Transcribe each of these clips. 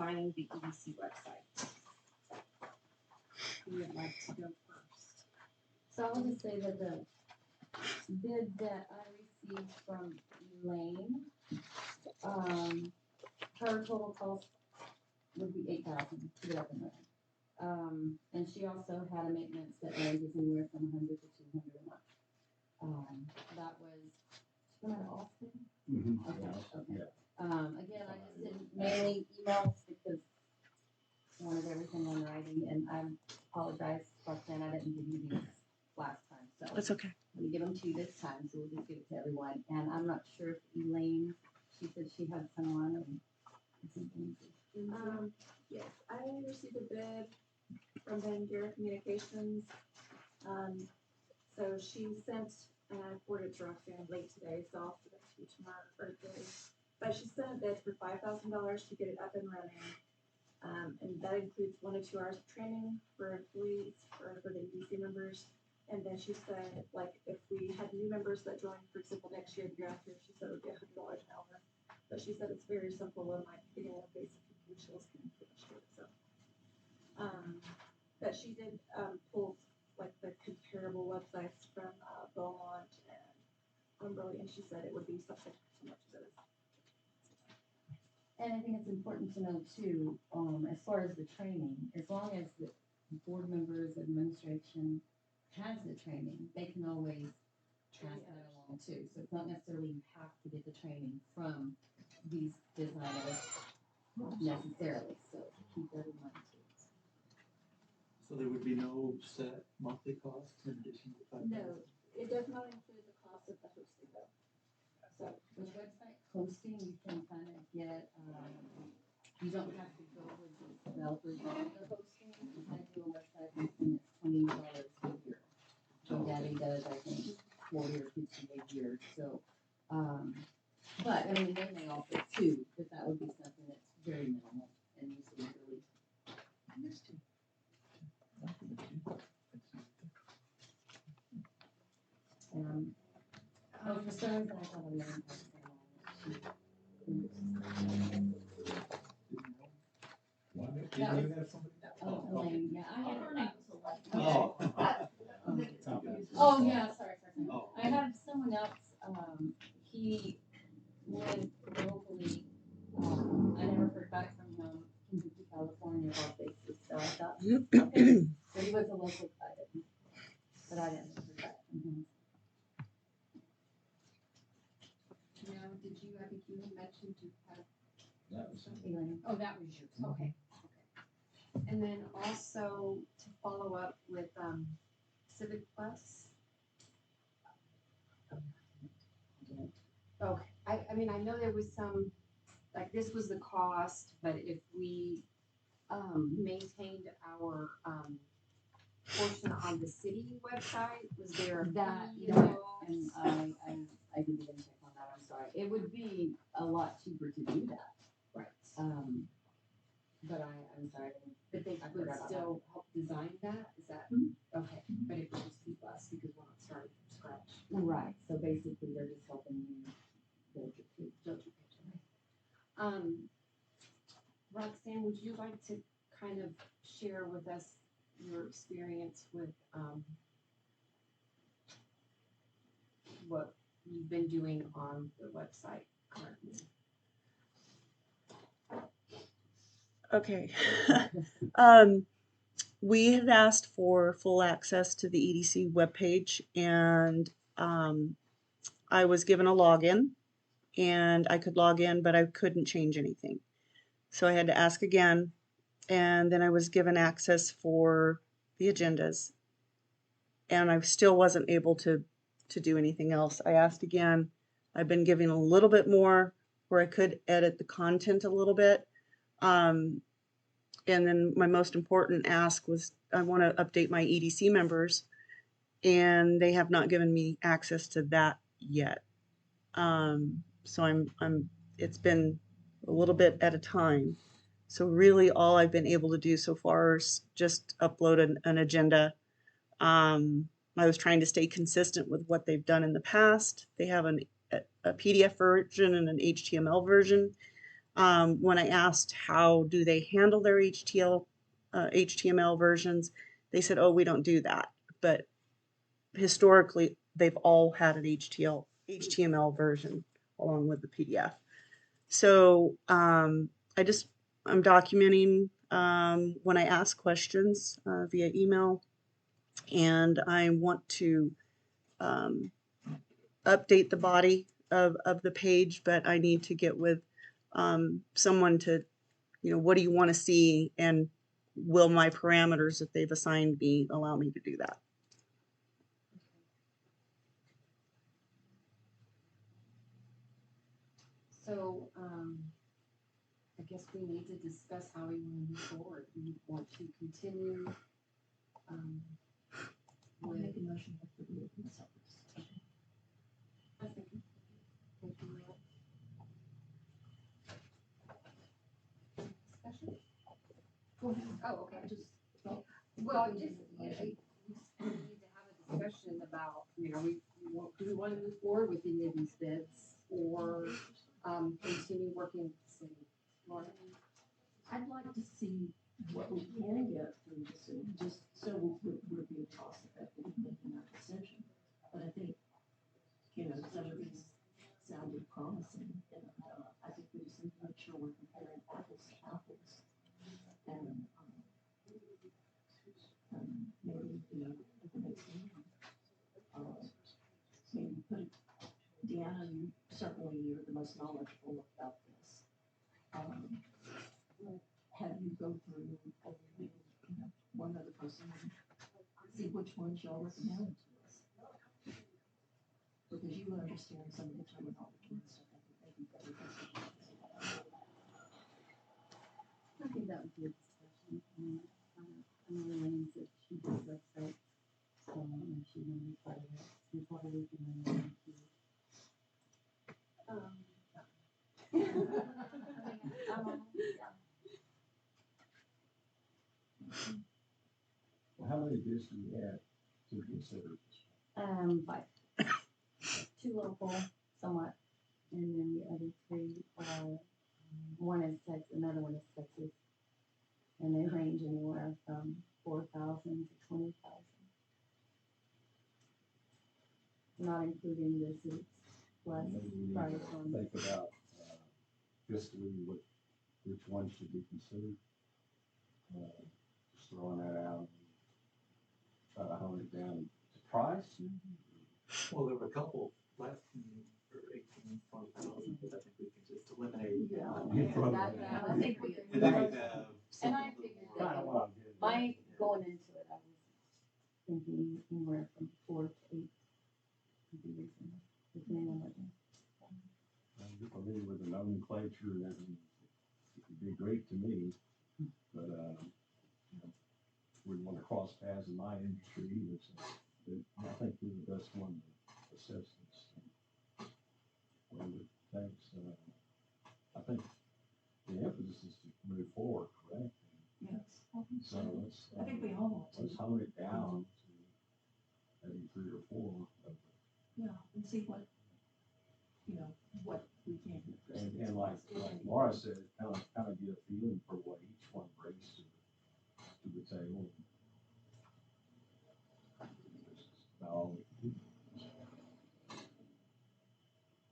find the EDC website. Who would like to go first? So I'll just say that the bid that I received from Elaine, her total cost would be $8,000 to get up and running. And she also had a maintenance that ranges anywhere from 100 to 200 a month. That was, Austin? Mm-hmm. Okay. Yeah. Again, I just did mainly emails because I wanted everything in writing, and I apologize, Roxanne, I didn't give you these last time, so. That's okay. I'm gonna give them to you this time, so we'll just give it to everyone, and I'm not sure if Elaine, she said she had someone, and something. Yes, I received a bid from Bandera Communications. So she sent, and I forwarded to Roxanne late today, so I'll send it to you tomorrow or today. But she sent a bid for $5,000 to get it up and running. And that includes 1 to 2 hours of training for employees or for the EDC members. And then she said, like, if we had new members that joined, for example, next year, the year after, she said it would be $100 an hour. But she said it's very simple and like getting all the basic skills can finish it. So, but she did pull like the comparable websites from Beaumont and Umberley, and she said it would be something so much as it is. And I think it's important to know too, as far as the training, as long as the board members, administration has the training, they can always pass that along too. So it's not necessarily you have to get the training from these designers necessarily, so keep that in mind too. So there would be no set monthly cost in addition to $5,000? No, it does not include the cost of the hosting though. So With website hosting, you can kind of get, you don't have to go with the developers on the hosting. You can do a website hosting that's $20 a year. GoDaddy does, I think, 40 or 50 a year. So, but I mean, they may offer too, but that would be something that's very minimal and usually really. For some reason, I thought Elaine had Didn't you have somebody? Elaine, yeah, I had her name. Oh. Oh, yeah, sorry. Oh. I had someone else, he went locally, I never heard back from him, in California about this, so I thought, okay, so he was a local guy, but I didn't hear back from him. Now, did you, I think you had mentioned you had, Elaine. oh, that was yours, okay. And then also to follow up with, Civic Plus. Okay, I mean, I know there was some, like, this was the cost, but if we, maintained our, portion on the city website, was there That, fee you know, involved? and I didn't even check on that, I'm sorry. It would be a lot cheaper to do that. Right. But I'm sorry. But they I would forgot about still help design that, is that, Mhm. okay, but it would just be less because we're not starting from scratch. Right, so basically they're just helping you build your page. Build your page, okay. Roxanne, would you like to kind of share with us your experience with, what you've been doing on the website currently? Okay. We had asked for full access to the EDC webpage, and I was given a login, and I could log in, but I couldn't change anything. So I had to ask again, and then I was given access for the agendas, and I still wasn't able to do anything else. I asked again. I've been given a little bit more where I could edit the content a little bit. And then my most important ask was I want to update my EDC members, and they have not given me access to that yet. So it's been a little bit at a time. So really all I've been able to do so far is just upload an agenda. I was trying to stay consistent with what they've done in the past. They have a PDF version and an HTML version. When I asked how do they handle their HTML versions, they said, oh, we don't do that. But historically, they've all had an HTML version along with the PDF. So I'm documenting when I ask questions via email, and I want to update the body of the page, but I need to get with someone to, what do you want to see, and will my parameters that they've assigned me allow me to do that? So, I guess we need to discuss how we want to move forward. We want to continue, I'll with, make a motion for the open separate discussion. I think, if you will. Discussion? Go ahead. Oh, okay. Well, just, we need to have a discussion about, do we want to move forward with any of these bids, or, continue working with the city? Laura? I'd like to see what we can get through the city, just so we're being cost effective in making that decision. But I think, some of these sounded promising, and I think we just need to make sure we're comparing apples to apples. And, maybe, if it makes sense, maybe put, Deanna, certainly you're the most knowledgeable about this. Have you go through, maybe, one other person, and see which ones y'all recommend to us. Because you understand some of the terminology and stuff, I think they'd be better. I think that would be a discussion. I know Elaine said she does website, so and she wanted to be part of it. And probably we can run into. Well, how many bids do we have to consider? 5. 2 local, somewhat, and then the other 3 are, one is Texas, another one is Texas, and they range anywhere from 4,000 to 20,000, not including the suits plus Maybe we need price to on. think about, fiscally, which ones should be considered. Just throwing that out, try to hone it down to price. Well, there were a couple less than, or 18,000, but I think we can just eliminate. I think we could. And then we have. And I figured Kind that of what I'm getting at. my going into it, I was thinking anywhere from 4 to 8 would be reasonable, depending on what. I'm familiar with the nomenclature, and it would be great to me, but, wouldn't want to cross paths in my industry either, so I think we're the best one to assess this. Thanks, I think the emphasis is to move forward, correct? Yes. So let's. I think we all want to. Let's hone it down to maybe 3 or 4. Yeah, and see what, what we can do. And like Laura said, kind of get a feeling for what each one brings to the table. About all we can do.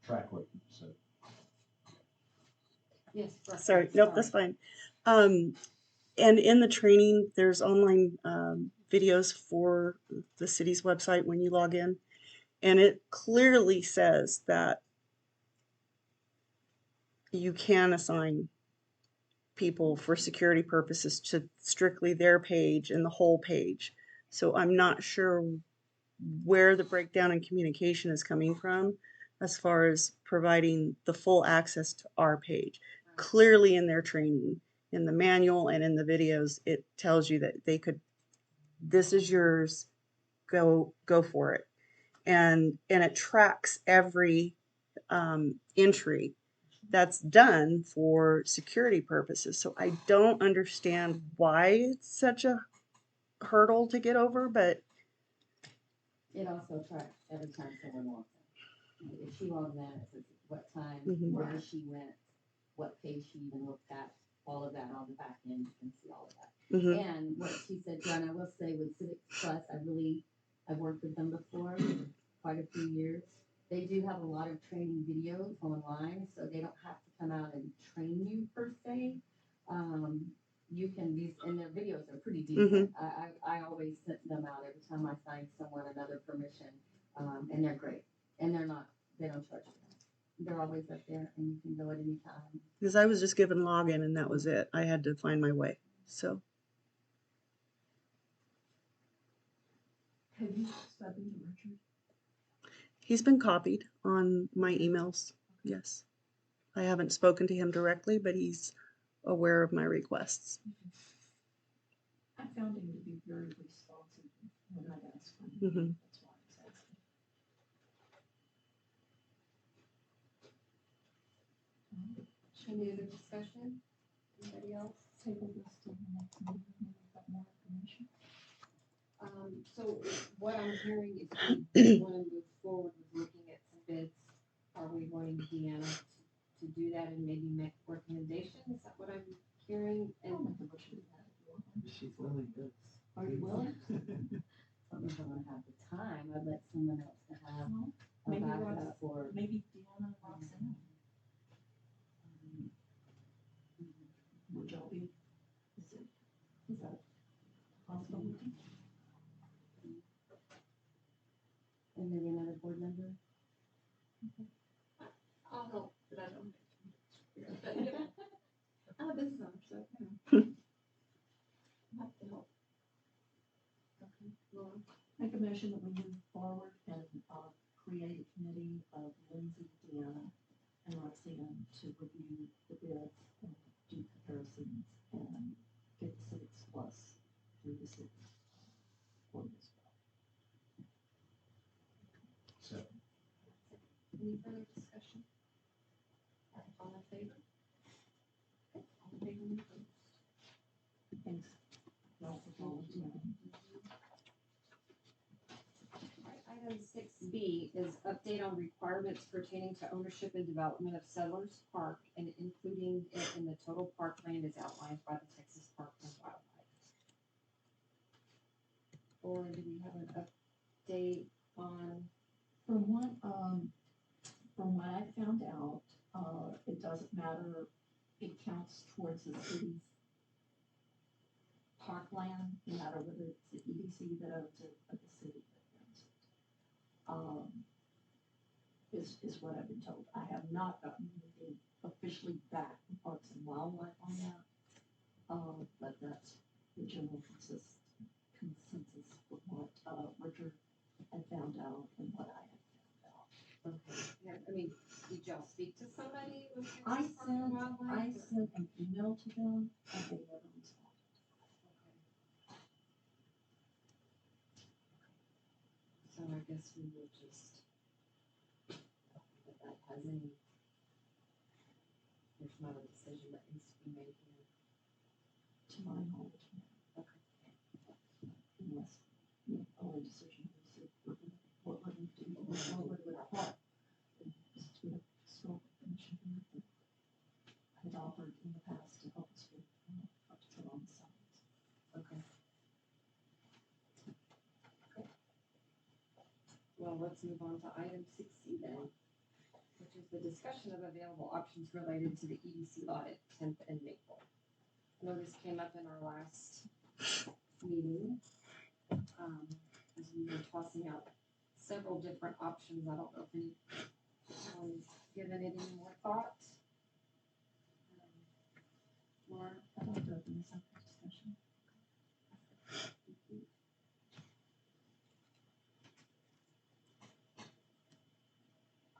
Track what you said. Yes. Russ, Sorry, nope, that's fine. And in the training, there's online videos for the city's website when you log in, and it clearly says that you can assign people for security purposes to strictly their page and the whole page. So I'm not sure where the breakdown in communication is coming from as far as providing the full access to our page. Clearly in their training, in the manual and in the videos, it tells you that they could, this is yours, go for it. And it tracks every entry that's done for security purposes. So I don't understand why it's such a hurdle to get over, but It also tracks every time someone logs in. If she logs in, it says what time, Mhm. where she went, what page she even looked at, all of that on the back end, you can see all of that. Mhm. And what she said, John, I will say with Civic Plus, I've worked with them before, quite a few years. They do have a lot of training videos online, so they don't have to come out and train you per se. You can use, and their videos are pretty decent. I always sent them out every time I find someone another permission, and they're great. And they don't charge you. They're always up there, and you can go at any time. Because I was just given login and that was it. I had to find my way. So Have you spoken to Richard? he's been copied on my emails. Yes. I haven't spoken to him directly, but he's aware of my requests. I found him to be very responsive when I'd asked for him. Mhm. That's why I was asking. Any other discussion? Anybody else? Table this till the next meeting when we've got more information. So what I'm hearing is we want to move forward with looking at some bids. Are we wanting Deanna to do that and maybe make recommendations? Is that what I'm hearing? I'll And make a motion to that if you want. She's willing, yes. Are you willing? I don't know if I'm gonna have the time, I'd let someone else to have Well, a maybe backup for. Maybe Deanna walks in. Would y'all be, is that a possibility? And maybe another board member. I'll help, but I don't. I'm a business owner, so, you know. I have to help. okay, Laura? Make a motion that we move forward and, create a committee of Lindsay, Deanna, and Roxanne to review the bids and do comparisons and get the Civics Plus through the city. For this. So, Any further discussion? All in favor? Okay, all in favor, any opposed? Thanks. Y'all for volunteering. Alright, item 6B is update on requirements pertaining to ownership and development of Settlers Park and including it in the total parkland as outlined by the Texas Park and Wildlife. Or do we have an update on, From what I found out, it doesn't matter, it counts towards the city's parkland, no matter whether it's the EDC that owns it or the city that owns it. Is what I've been told. I have not gotten anything officially back from Parks and Wildlife on that. But that's the general consensus of what, Richard had found out and what I had found out. okay, yeah, I mean, did y'all speak to somebody with I Texas Park and Wildlife? sent an email to them and they never responded. So I guess we will just, if that has any, there's not a decision that needs to be made here. To my knowledge, no. Okay. Unless, the only decision is if we're gonna, what we're gonna do, what we're gonna park. It's to the historical commission here, but I had offered in the past to help us with, what to put on the signs. Okay. Well, let's move on to item 6C then, which is the discussion of available options related to the EDC lot at 10th and Maple. I know this came up in our last meeting, as we were tossing out several different options. I don't know if anyone's given it any more thought. Laura? I'd like to open this up for discussion.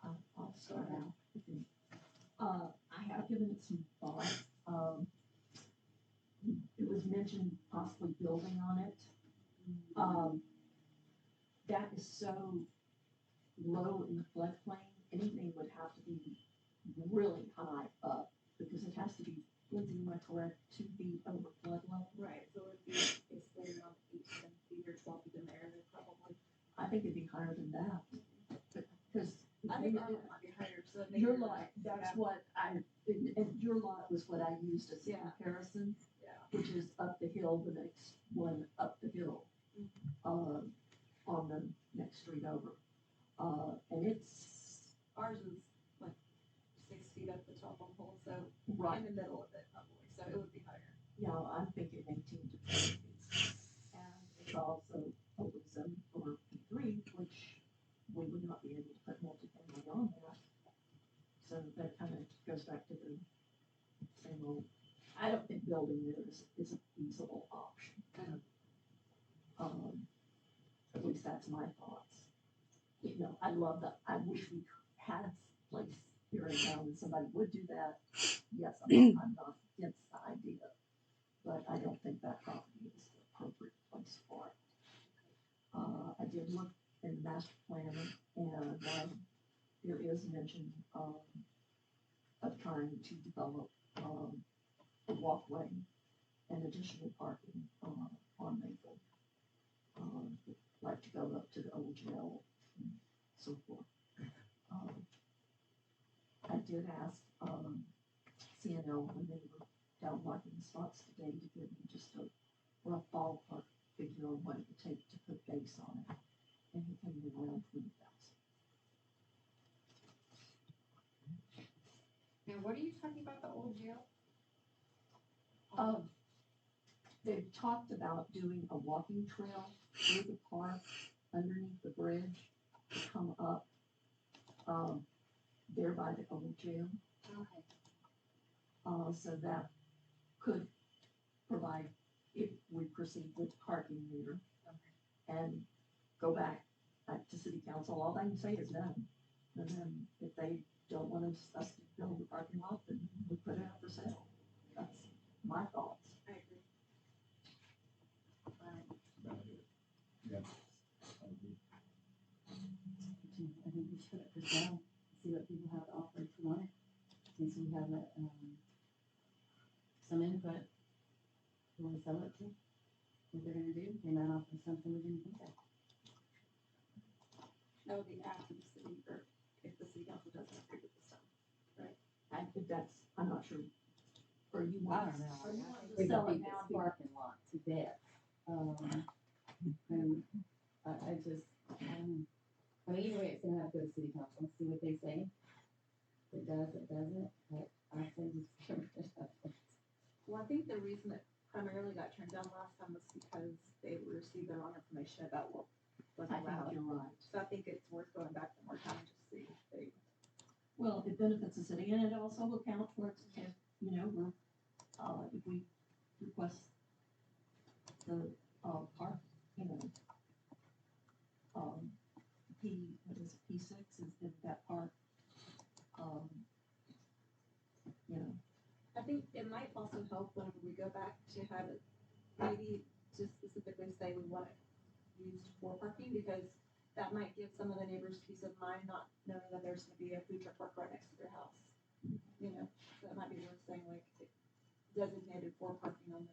I'll start out. I have given it some thought. It was mentioned possibly building on it. That is so low in the floodplain, anything would have to be really high up, because it has to be, Lindsay, am I correct, 2 feet over flood level? Right, so it would be basically around 8 to 10 feet or 12 feet in the air, they're probably. I think it'd be higher than that, because I think ours might be higher, so. it may you're be- like, that's what and your lot was what I used as a Yeah. comparison. Yeah. Which is up the hill, the next one up the hill, on the next street over. And it's Ours is like 6 feet up the top on pole, so right, in the middle of it probably, so it would be higher. I'm thinking 18 to 20 feet. And it's also open zone for P3, which we would not be able to put multifamily on that. So that kind of goes back to the same old, I don't think building there is a feasible option. At least that's my thoughts. You know, I wish we had a place here in town and somebody would do that. Yes, I'm not against the idea, but I don't think that property is the appropriate place for it. I did look in the master plan and, there is mention, of trying to develop, a walkway and additional parking, on Maple. Like to go up to the old jail and so forth. I did ask, CNL when they were down marking spots today to give me just a rough ballpark figure on what it would take to put base on it. And he came in around 20,000. Now, what are you talking about, the old jail? They've talked about doing a walking trail through the park underneath the bridge to come up, there by the old jail. Okay. So that could provide, if we proceed with parking there. And go back to city council, all they can say is no. And then if they don't want us to build the parking lot, then we put it up for sale. That's my thoughts. I agree. About it. Yeah. I agree. I think we should put it for sale, see what people have to offer if you want it. And so we have some input. You wanna sell it to? What they're gonna do, they might offer something we didn't think of. That would be after the city, or if the city council doesn't agree with the stuff. I think that's, I'm not sure. Or you I want, don't know. or you I want think to we're sell gonna it beat now? this parking lot to death. And I just, I mean, either way, it's gonna have to go to city council and see what they say. If it does, it doesn't, but I say just get rid of it. Well, I think the reason it primarily got turned down last time was because they received the wrong information about what was I think allowed. you're right. So I think it's worth going back one more time and just see if they. Well, it benefits the city and it also will count towards, if, you know, we're, if we request the, park, you know, what is it, P6 is that park, you know, I think it might also help whenever we go back to have it, maybe to specifically say we want it used for parking, because that might give some of the neighbors peace of mind, not knowing that there's gonna be a food truck park right next to their house. You know, so that might be worth saying, like, designated for parking only.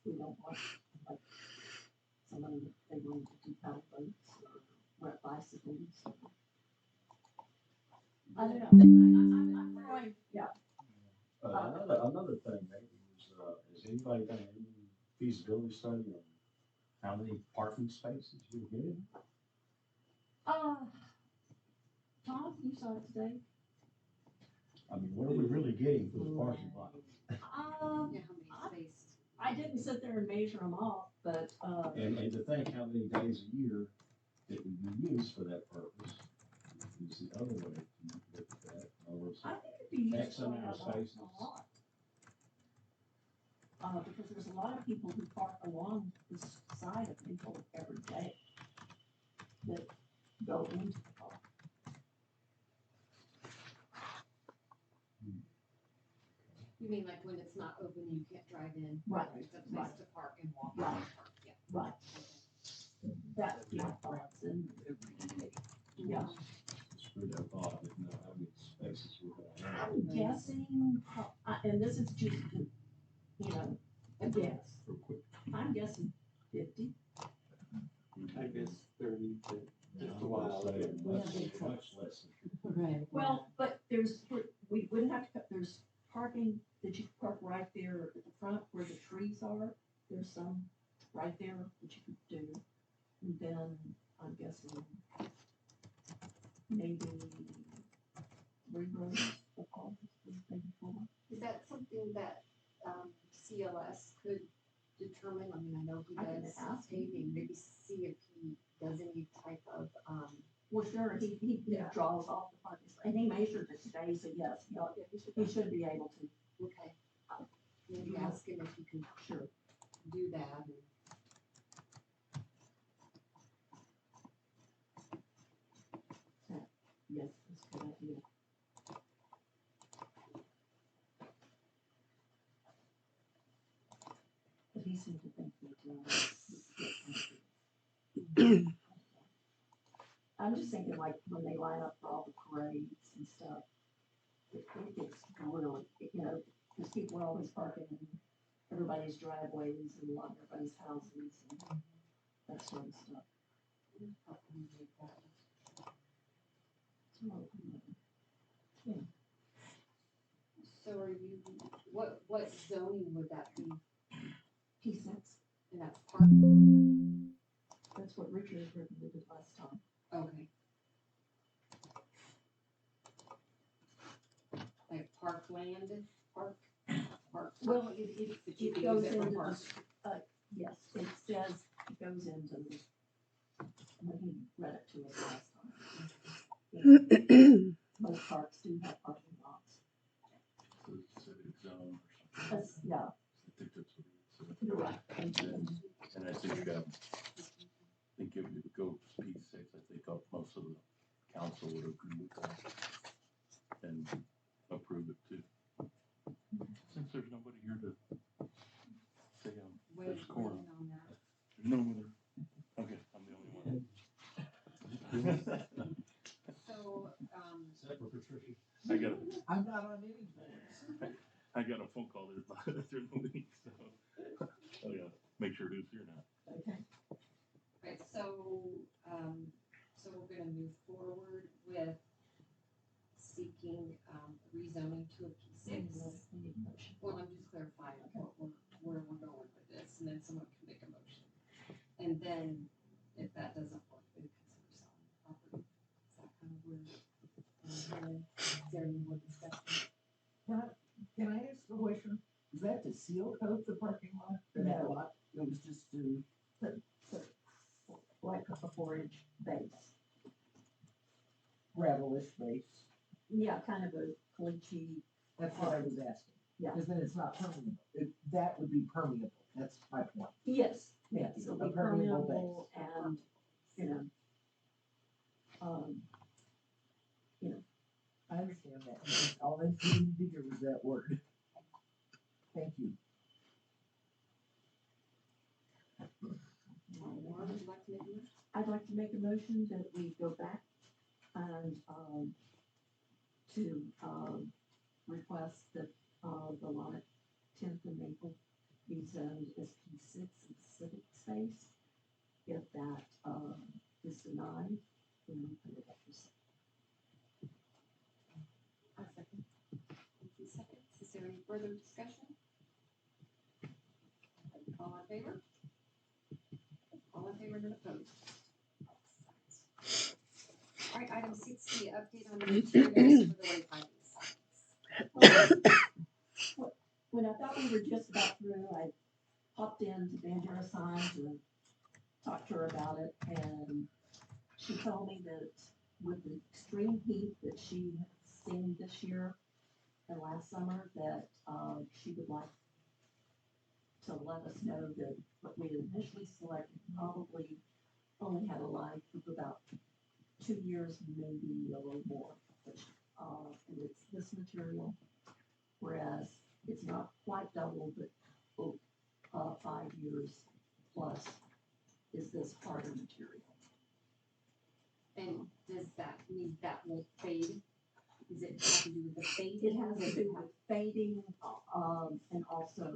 we don't want, like, somebody that they want to do paddle boats or rent bicycles. I don't know. I'm throwing, yeah. Another thing maybe is, has anybody done any feasibility study on how many parking spaces you're getting? Tom, you saw it today? I mean, what are we really getting for the parking lot? Yeah, how many spaces? I didn't sit there and measure them off, but, And to think how many days a year that would be used for that purpose is the other way to look at that. In other words, I think it'd be X useful amount of a spaces. lot. Because there's a lot of people who park along the side of Maple every day that go into the park. You mean like when it's not open, you can't drive in? Right, There's a place right. to park and walk. Right. and park, yeah. Right. That's my thoughts and, yeah. Screwed up thought, I didn't know how many spaces we're gonna have. I'm guessing, and this is just, you know, a guess. Real quick. I'm guessing 50. I guess 30 to Just a while. Say, We have much, big trucks. much less. Right. Well, but we wouldn't have to, there's parking that you can park right there at the front where the trees are. There's some right there that you could do. And then I'm guessing maybe 3 rows of cars, maybe 4. Is that something that, CLS could determine? I mean, I know he I can does ask him. paving, maybe see if he does any type of, Well, sure, he draws off the parking space, and he measured it today, so yes, he should be able to, okay. Maybe ask him if he can sure. do that. Yes, that's a good idea. But he seemed to think that, I'm just thinking like when they line up for all the parades and stuff, it gets really, you know, because people are always parking in everybody's driveways and along everybody's houses and that sort of stuff. So are you, what zoning would that be? P6, And that's park, that's what Richard recommended last time. okay. Like parkland, park. Well, it you can goes use it for into park. yes, it says, it goes into the, when he read it to us last time. Most parks do have parking lots. So it's civic zone or something. That's, yeah, I think that's what it is. you're right. And I think if you go P6, I think most of the council would agree with that and approve it too. Since there's nobody here to say Wait, there's quorum. waiting on that. There's no other. Okay, I'm the only one. So, Except for Patricia. I'm not on any boards. I got a phone call there during the week, so I gotta make sure who's here now. Okay. right, so we're gonna move forward with seeking, rezoning to a P6. We need a motion. Well, I'm just clarifying where we're going with this, and then someone can make a motion. And then, if that doesn't work, then consider selling the property. Is that kind of where, is there any more discussion? Can I ask a question? Is that to seal coat the parking lot or that No. lot? It was just to, Like a 4-inch base. gravelish base. Yeah, kind of a clingy. That's what I was asking. Yeah. Because then it's not permeable. That would be permeable. That's my point. Yes, Thank yes, you. it'll A be permeable permeable and, you know, I understand that. All I needed to hear was that word. Thank you. Laura, would you like to make a motion? I'd like to make a motion that we go back and, to, request that, the lot at 10th and Maple be zoned as P6 in civic space. If that, is denied, then we put it up for sale. I second. Thank you, seconds. Is there any further discussion? All in favor? All in favor and opposed? All right, item 6C, update on the materials for the wayfinding signs. When I thought we were just about through, I popped into Bandera Signs and talked to her about it, and she told me that with the extreme heat that she had seen this year and last summer, that she would like to let us know that what we had initially selected probably only had a life of about 2 years, maybe a little more. And it's this material, whereas it's not quite double, but 5 years plus is this harder material. And does that mean that will fade? Does it have to do with the fade? It has to do with fading, and also,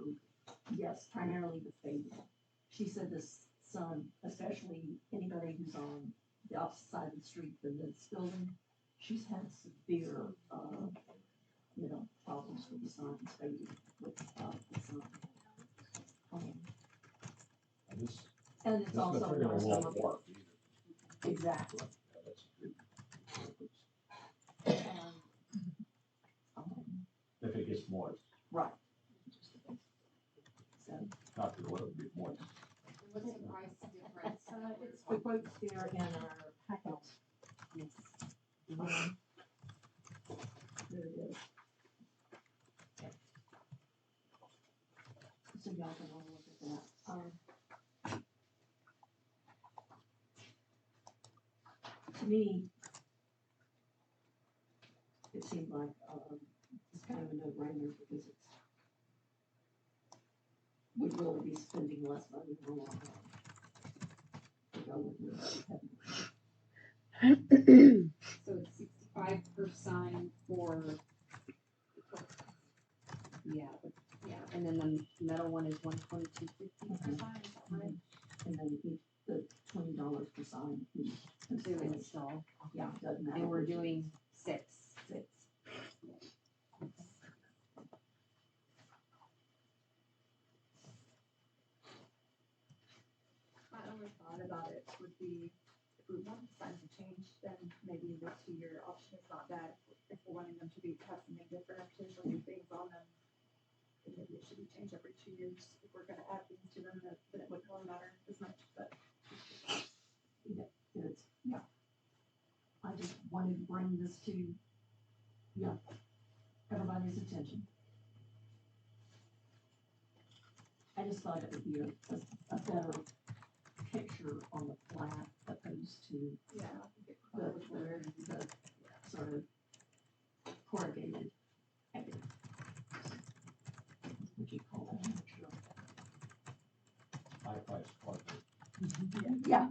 yes, primarily the fading. She said the sun, especially anybody who's on the opposite side of the street than this building, she's had severe, problems with the signs, maybe with, the sign. This, And it's this also material not won't some- work either. exactly. Yeah, that's good. And, If it gets moist, right. So, not that it will get moist. What's the price difference? it's the quotes there in our packet. Yes. There it is. So y'all can all look at that. To me, it seemed like, it's kind of a no-brainer because would really be spending less money in the long run. To go with the So it's 65 per sign for, yeah, and then the metal one is 122.50 per sign, is that right? and then the $20 per sign. To install, Yeah, doesn't matter. and we're doing 6. My only thought about it would be, if we want the signs to change, then maybe the 2-year option is not bad. If we're wanting them to be, have something different, or potentially new things on them, then maybe it should be changed every 2 years. If we're gonna add things to them, then it wouldn't really matter as much, but. It's, yeah. I just wanted to bring this to, everybody's attention. I just thought it would be a better picture on the flat opposed to Yeah, I think it the, probably would. the sort of corrugated edit. Would you call that? I'm not sure. High price cardboard. Yeah.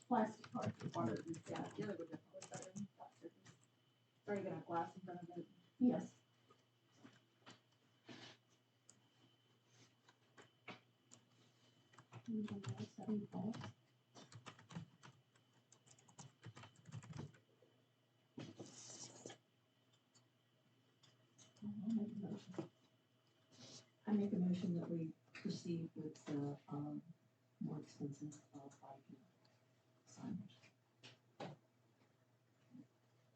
Plastic card. Waterproof, yeah, the other would definitely better than plastic. It's already gonna have glass in front of it. Yes. Anyone else have any thoughts? I make a motion that we proceed with the, more expensive, 5-year signage.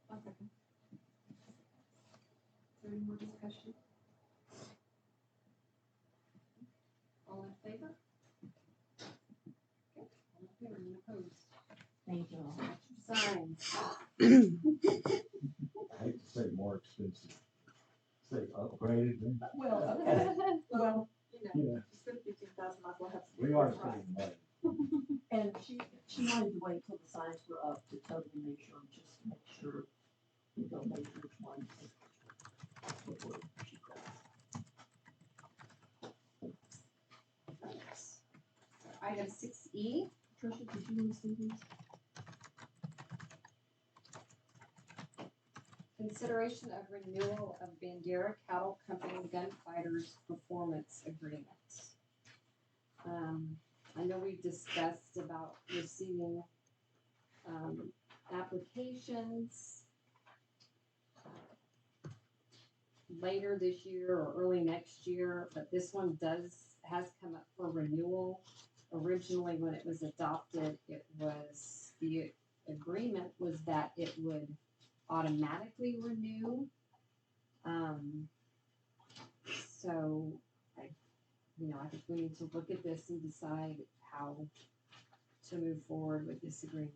One second. Is there any more discussion? All in favor? Okay, all in favor, and opposed? Thank you all. Signs. I hate to say more expensive, say upgraded, then, Well, well, You Yeah. know, just spend 15,000, might as well have some. we are right. spending money. and she wanted to wait till the signs were up to totally make sure, just to make sure we don't make which one. Before she does. Item 6E, Tricia, did you want to see these? consideration of renewal of Bandera Cattle Company Gunfighters Performance Agreement. I know we discussed about receiving, applications later this year or early next year, but this one has come up for renewal. Originally, when it was adopted, the agreement was that it would automatically renew. So I think we need to look at this and decide how to move forward with this agreement.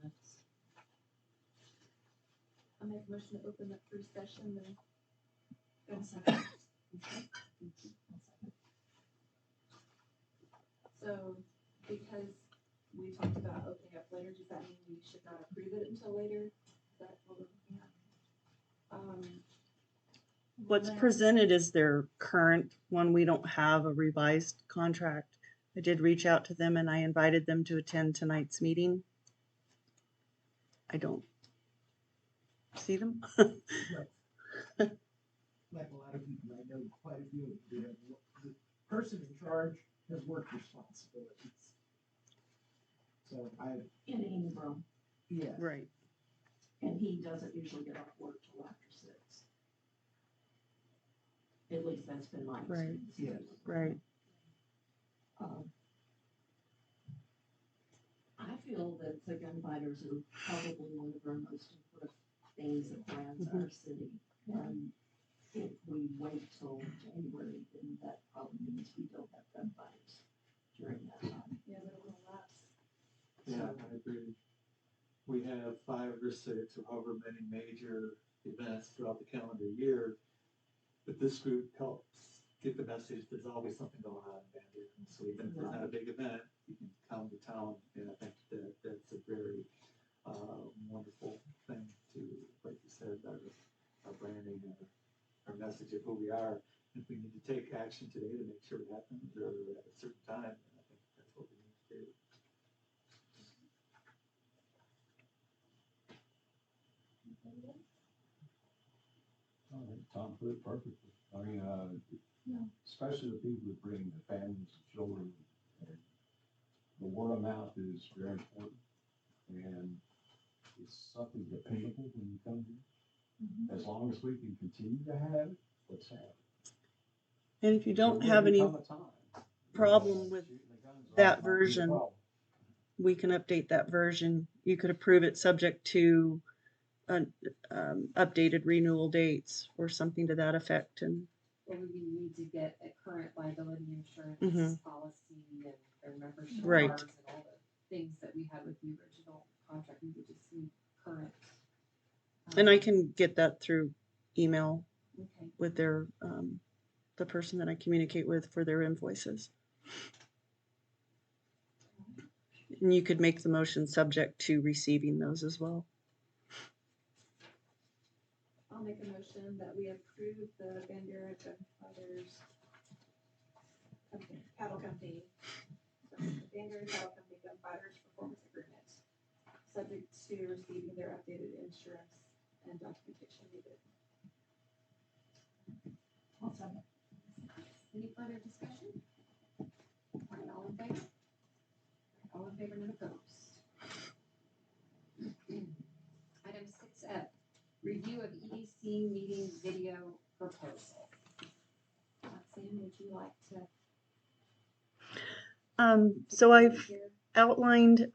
I make a motion to open the first session and. Go a second. So, because we talked about opening up later, does that mean we should not approve it until later? Is that what we're looking at? What's presented is their current one. We don't have a revised contract. I did reach out to them and I invited them to attend tonight's meeting. I don't see them. Like a lot of people, I know quite a few of them do have, the person in charge has work responsibilities. So In Ingram. Yes. Right. And he doesn't usually get off work till after 6. At least that's been my Right. experience. Right. Um, I feel that the gun fighters are probably one of our most important things that brands our city. And if we wait till January, then that probably means we don't have gun fighters during that time. Yeah, that will lapse. Yeah, I agree. We have 5 or 6 or however many major events throughout the calendar year, but this group helps get the message there's always something going on in Bandera. And so even if there's not a big event, you can come to town, and I think that that's a very wonderful thing to, like you said, our branding, our message of who we are. If we need to take action today to make sure it happens or at a certain time, then I think that's what we need to do. I think Tom put it perfectly. I mean, especially the people that bring the families and children. And the word of mouth is very important, and it's something dependable when you come here. As long as we can continue to have it, let's have it. And if you don't There will have any become a time, problem with shooting the guns off that might be a version, problem. we can update that version. You could approve it subject to updated renewal dates or something to that effect. And Or we need to get a current liability insurance Mhm. policy and their membership Right. cards and all the things that we had with the original contract. We would just need current. and I can get that through email Okay. with their the person that I communicate with for their invoices. And you could make the motion subject to receiving those as well. I'll make a motion that we approve the Bandera Gun Fighters Cattle Company, the Bandera Cattle Company Gun Fighters Performance Agreement, subject to receiving their updated insurance and documentation needed. Any further discussion? All right, all in favor? All in favor, none opposed. Item 6F, review of EDC meeting video proposal. Sam, would you like to? So I've here? outlined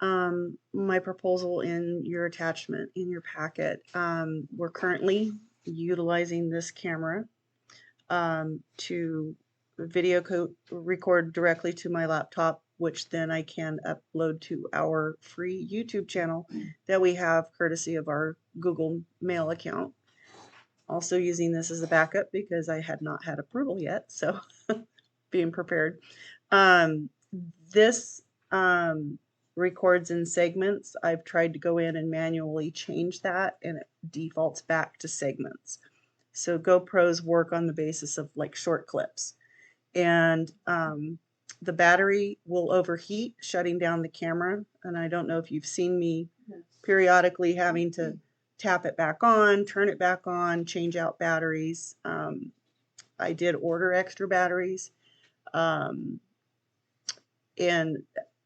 my proposal in your attachment in your packet. We're currently utilizing this camera to record directly to my laptop, which then I can upload to our free YouTube channel that we have courtesy of our Google Mail account. Also using this as a backup because I had not had approval yet, so being prepared. This records in segments. I've tried to go in and manually change that, and it defaults back to segments. So GoPros work on the basis of like short clips. And the battery will overheat, shutting down the camera. And I don't know if you've seen me periodically having to tap it back on, turn it back on, change out batteries. I did order extra batteries. And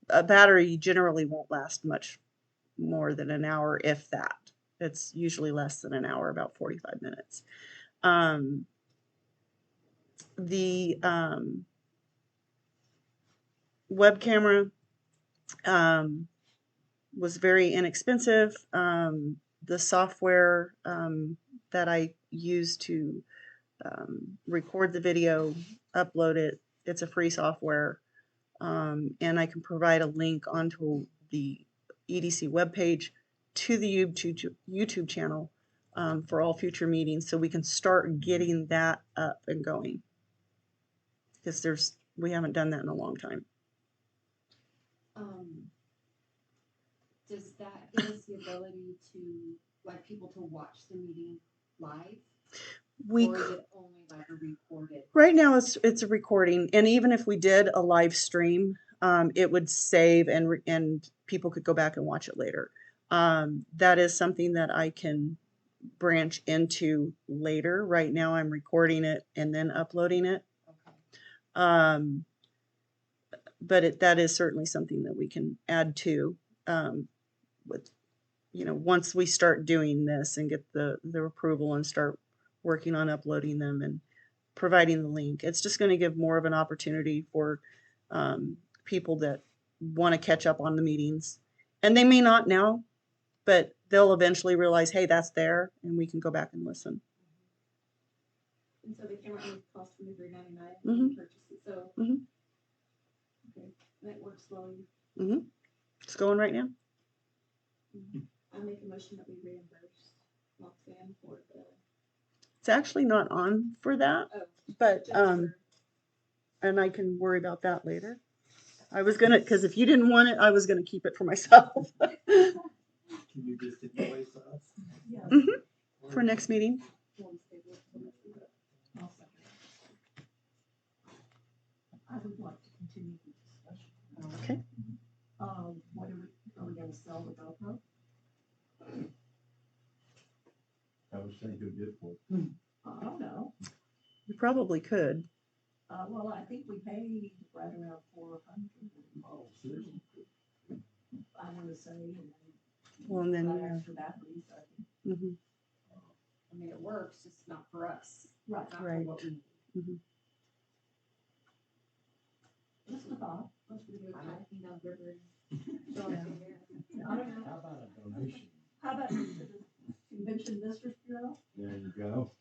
a battery generally won't last much more than an hour, if that. It's usually less than an hour, about 45 minutes. The web camera was very inexpensive. The software that I use to record the video, upload it, it's a free software. And I can provide a link onto the EDC webpage to the YouTube channel for all future meetings, so we can start getting that up and going. Because we haven't done that in a long time. Does that give us the ability to, like, people to watch the meeting live? Or is it only like a recorded? Right now it's a recording, and even if we did a live stream, it would save and people could go back and watch it later. That is something that I can branch into later. Right now I'm recording it and then uploading it. Okay. But that is certainly something that we can add to with once we start doing this and get the approval and start working on uploading them and providing the link, it's just going to give more of an opportunity for people that want to catch up on the meetings. And they may not now, but they'll eventually realize, hey, that's there, and we can go back and listen. And so the camera only costs $23.99 Mhm. when you purchase it, so. Mhm. Okay, and it works slowly. It's going right now. I make a motion that we reimburse Roxanne for the, It's actually not on for that, oh, but just for, and I can worry about that later. I was gonna, because if you didn't want it, I was gonna keep it for myself. Can you just invoice us? Yeah. For next meeting. I'll second it. I would like to continue the discussion. Okay. What are we gonna sell the GoPro? I was thinking good for. I don't know. You probably could. Well, I think we paid right around 400. Oh, seriously? I wanna say, and Well, and then, got yeah. extra batteries, I think. Mhm. I mean, it works, just not for us. Right. Not for Right. what we need. Just a thought. once we do a I don't- Tofino River. I don't know. How about a donation? How about to the Convention Visitors Bureau? There you go.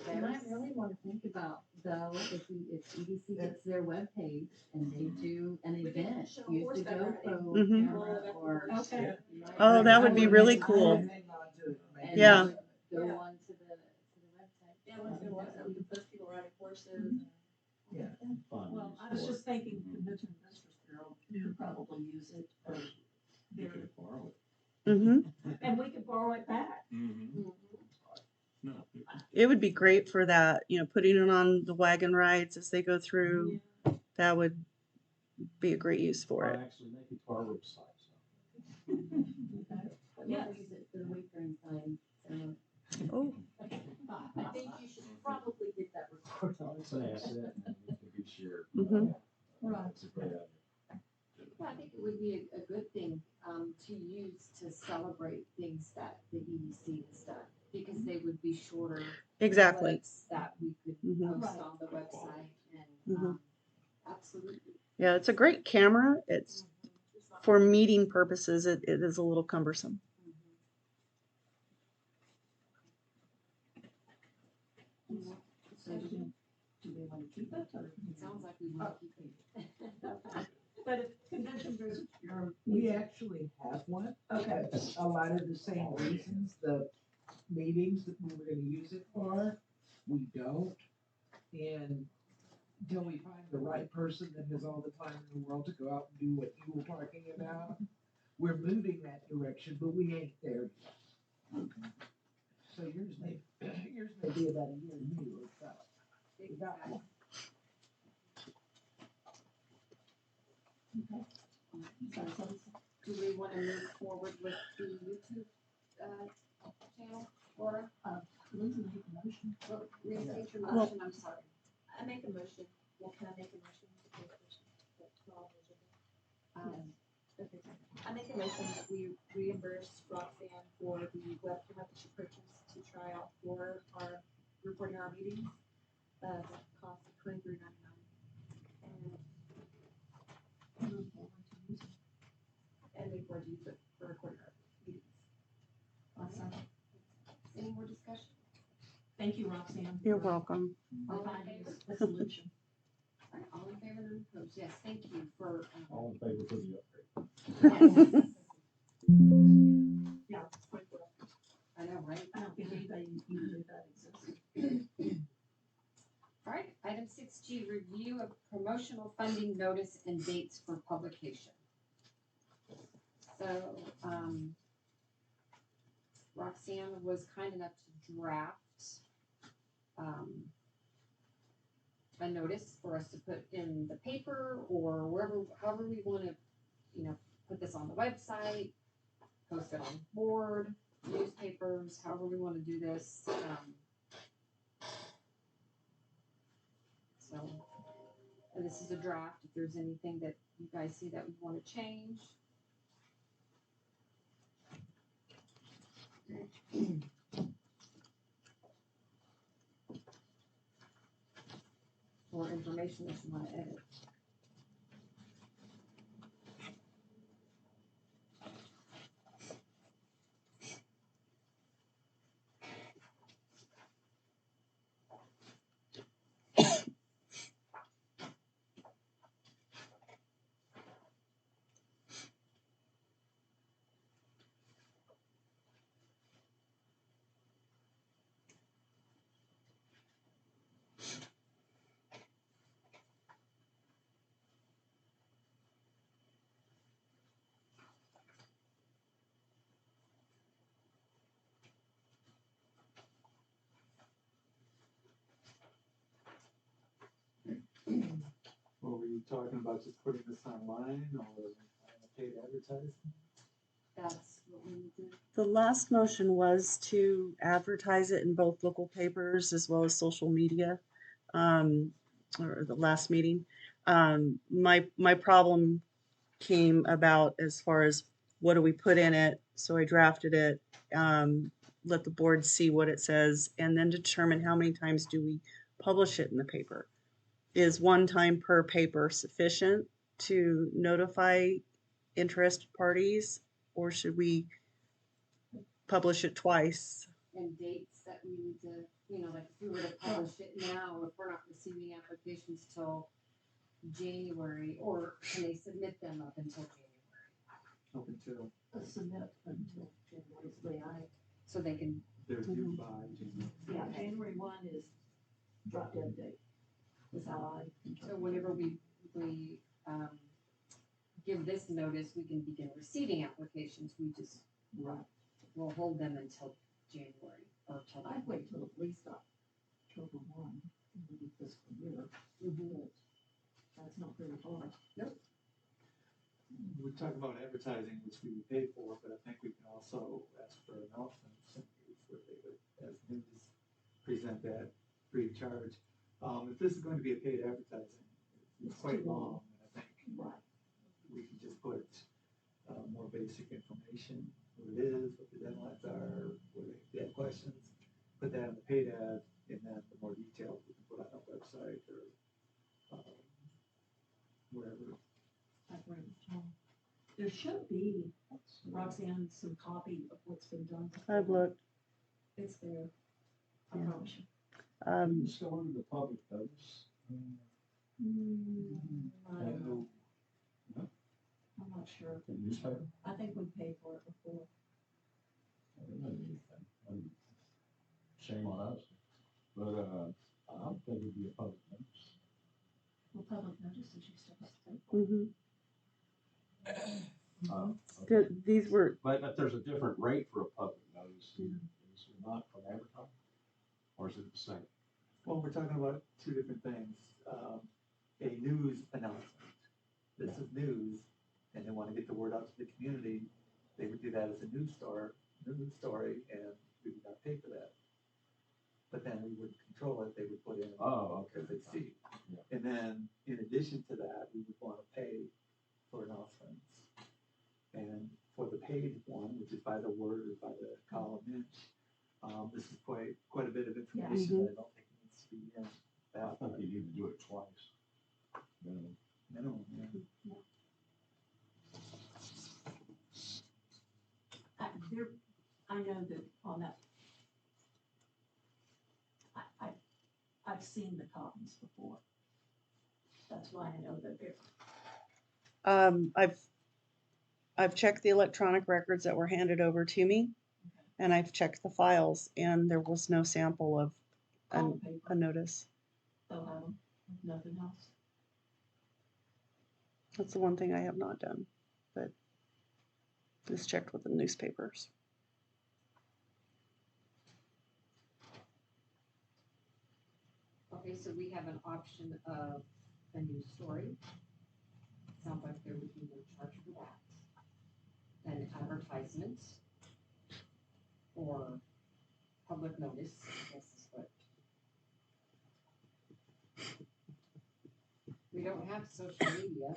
And I really want to think about, though, if EDC gets their webpage and they do an We can event, show use the horseback riding. GoPro Mhm. camera or. Okay. Oh, that would be really cool. And Yeah. Go Yeah. on to the website. Yeah, once we watch that, we can post people riding horses. Fun Well, I was sport. just thinking Convention Visitors Bureau could probably use it, or You could borrow it. and we could borrow it back. Mm-hmm. No. It would be great for that, putting it on the wagon rides as they go through. That would be a great use for Or it. actually make it car website. But yeah, use it for the wayfaring sign, so. Oh, I think you should probably get that recorded. Well, it's an asset and it can be shared. Mhm. Right. It's a great idea. Yeah, I think it would be a good thing, to use to celebrate things that the EDC has done, because they would be shorter. exactly. clips that we could Mhm. post on the website and, Mhm. absolutely. Yeah, it's a great camera. It's for meeting purposes. It is a little cumbersome. So do we want to keep it, or? It sounds like we want to keep it. But if Convention Visitors Bureau. We actually have one. Okay. A lot of the same reasons, the meetings that we were gonna use it for, we don't. And until we find the right person that has all the time in the world to go out and do what you were talking about, we're moving that direction, but we ain't there yet. So yours may be about a year new or so. We got one. Do we want to move forward with the YouTube, channel, Laura? Lindsay made the motion. Well, restate your Well- motion, I'm sorry. I make a motion, well, can I make a motion to pay attention? Okay, I make a motion that we reimburse Roxanne for the web camera that she purchased to try out for our recording our meetings. That cost $23.99. And we would use it for recording our meetings. Awesome. Any more discussion? Thank you, Roxanne. You're for welcome. Providing a solution. All right, all in favor, none opposed? Yes, thank you for, All in favor for the upgrade. yes, Yeah, it's quite well. I know, right? I don't think anybody even knew that existed. All right, item 6G, review of promotional funding notice and dates for publication. So, Roxanne was kind enough to draft, a notice for us to put in the paper or wherever, however we want to, put this on the website, post it on board, newspapers, however we want to do this. So, and this is a draft. If there's anything that you guys see that we want to change. Or information that you wanna edit. Were we talking about just putting this online or paid advertising? That's what we need to. The last motion was to advertise it in both local papers as well as social media, or the last meeting. My problem came about as far as what do we put in it, so I drafted it, let the board see what it says, and then determine how many times do we publish it in the paper. Is one time per paper sufficient to notify interested parties, or should we publish it twice? And dates that we need to, you know, like if we were to publish it now, if we're not receiving applications till January, or can they submit them up until January? Up until Submit until January's the I, So they can, they're due by January. yeah, January 1 is drop dead date. Is how I. so whenever we, give this notice, we can begin receiving applications, we just, Right. will hold them until January, or till. I'd wait till at least October 1, in the fiscal year, Mhm. but that's not very hard. We talk about advertising, which we would pay for, but I think we can also ask for announcements and news where they would, as news, present that free of charge. If this is going to be a paid advertising, it's It's quite too long, and I think Right. we can just put, more basic information, what it is, what the deadlines are, what if they have questions, put that in the paid ad, and then the more details we can put on our website or, wherever. I agree with Tom. There should be, Roxanne, some copy of what's been done. I've looked. It's there. I Yeah. promise you. You still under the public notice? I'm not sure. The newspaper? I think we paid for it before. I don't know anything. Shame on us. But, I don't think it'd be a public notice. Well, public notice is used to be state. Mhm. Okay. These were, But if there's a different rate for a public notice, Yeah. is it not from advertising? Or is it the same? Well, we're talking about two different things. A news announcement. This is news, and they want to get the word out to the community. They would do that as a news story, and we would not pay for that. But then we would control it. They would put in Oh, because they see. Yeah. And then in addition to that, we would want to pay for announcements. And for the paid one, which is by the word or by the column inch, this is quite a bit of information that I don't think needs to be in I that think you need to do it twice. Minimum. minimum. Yeah. I know that on that. I've seen the copies before. That's why I know that they're. I've checked the electronic records that were handed over to me, and I've checked the files, and there was no sample of Call the paper. a notice. They'll have them, nothing else. That's the one thing I have not done, but just checked with the newspapers. Okay, so we have an option of a news story. Sounds like there would be no charge for that. An advertisement or public notice, I guess is what. We don't have social media.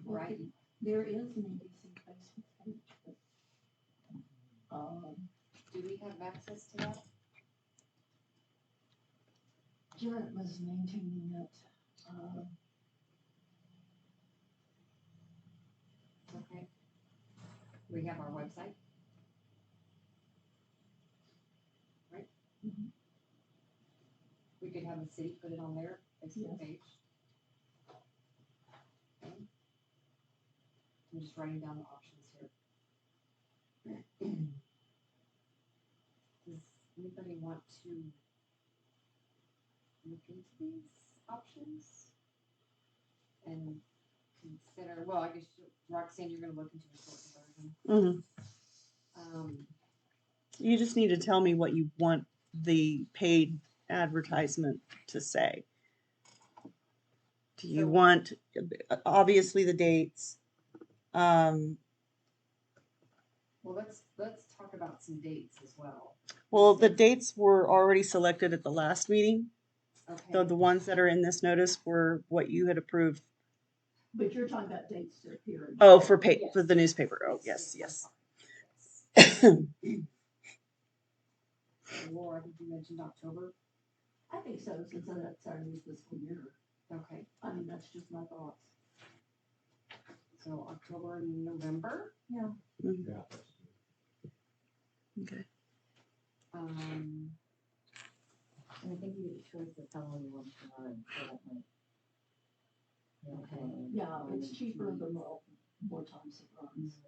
Right, There is an EDC Facebook page, but Do we have access to that? Janet was maintaining it, Okay. We have our website. Right? Mhm. We could have the city put it on their Facebook Yes. page. Okay. I'm just writing down the options here. Does anybody want to look into these options? And consider, well, I guess Roxanne, you're gonna look into a short version. You just need to tell me what you want the paid advertisement to say. Do you So- want, obviously, the dates? Well, let's talk about some dates as well. Well, the dates were already selected at the last meeting. Okay. The ones that are in this notice were what you had approved. but you're talking about dates to appear. in- Oh, for for the newspaper. Oh, yes. Laura, did you mention October? I think so, since that's our new fiscal year. Okay, I mean, that's just my thoughts. so October and November. Yeah. Okay. Um, And I think you get a choice of how long you want to run, so that might. Okay. Yeah, it's cheaper the more times it runs.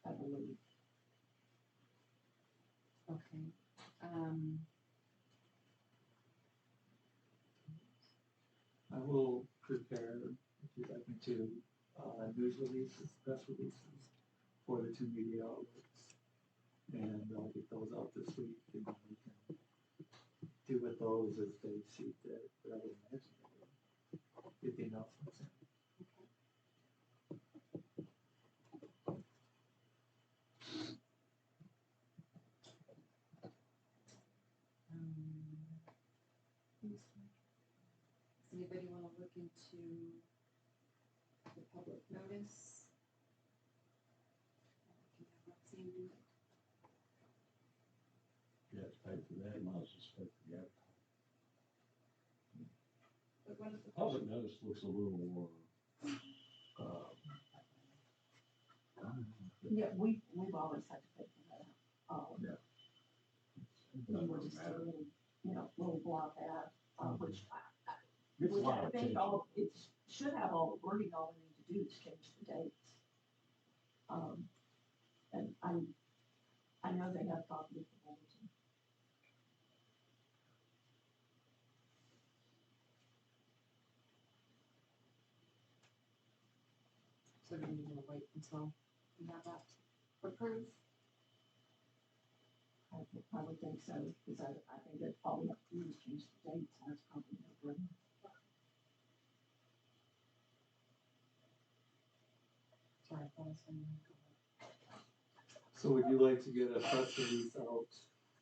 I believe. okay. I will prepare, if you'd like me to, news releases, press releases for the two media outlets. And I'll get those out this week, and then we can do with those as they see fit, but I would imagine get the announcements in. Does anybody wanna look into the public notice? Can have Roxanne do it? Yeah, pay for that, might as well just pay for the advertising. But what is the Public notice looks a little more, Yeah, we've always had to pay for that. Yeah. And we're just a little block ad, which It's a lot I of think attention. it should have all the wording, all we need to do is change the dates. And I know they have copies of the bulletin. So do we wanna wait until we have that approved? I would think so, because I think that all we have to do is change the dates, and that's probably no brainer. Sorry, I thought I was gonna go. So would you like to get a press release out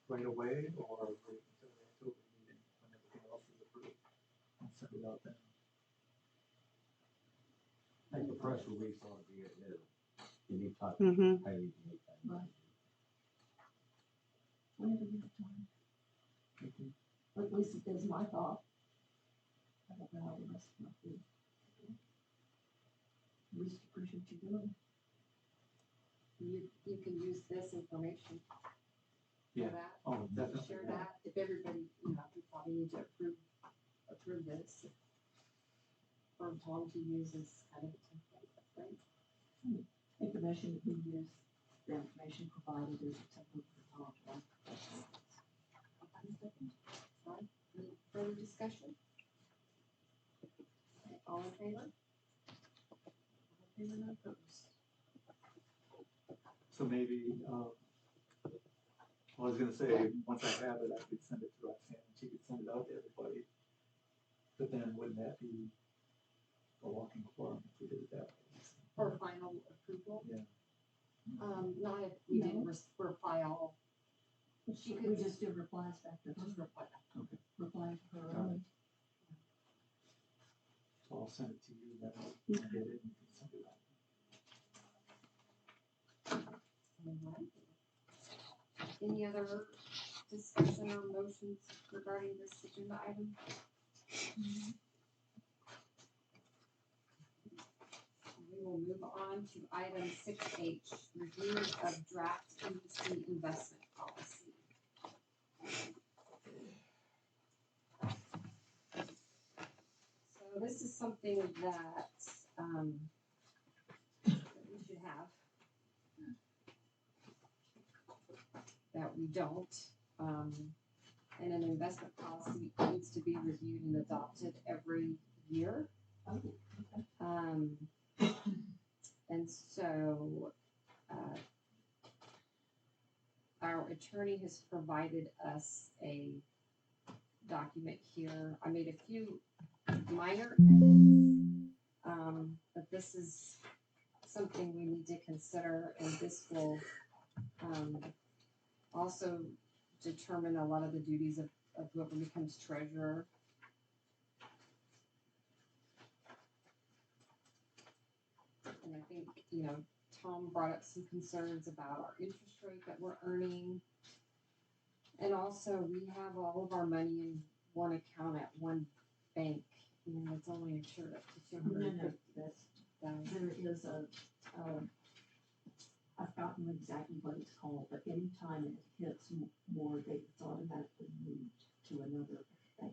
right away, or wait until the October meeting when everything else is approved and send it out then? I think the press release ought to be at any type of Mm-hmm. page, anything. Right. Whenever you have time. At least it is my thought. I don't know how the rest of my feel. At least appreciate you doing. You can use this information. Yeah. For that. Oh, definitely. Share that, if everybody, we probably need to approve this. For Tom to use as kind of a template, right? Information that we use, the information provided is a template for college. Sorry, any further discussion? All in favor? All in favor, no opposed. So maybe, I was gonna say, once I have it, I could send it to Roxanne, and she could send it out to everybody. But then wouldn't that be a walking forum if we did it that way? For final approval? Yeah. Not if we didn't reply all, She We could- just do replies back to her, just reply back. reply to her. Got it. So I'll send it to you, then I'll get it, and you can send it out. Any other discussion or motions regarding this agenda item? We will move on to item 6H, review of draft EDC investment policy. So this is something that, that we should have. That we don't. And an investment policy needs to be reviewed and adopted every year. And so, our attorney has provided us a document here. I made a few minor edits, but this is something we need to consider, and this will, also determine a lot of the duties of whoever becomes treasurer. And I think, you know, Tom brought up some concerns about our interest rate that we're earning. And also, we have all of our money in one account at one bank, and it's only insured up to No, $250,000. there is a, I've forgotten exactly what it's called, but anytime it hits more, it's automatically moved to another bank.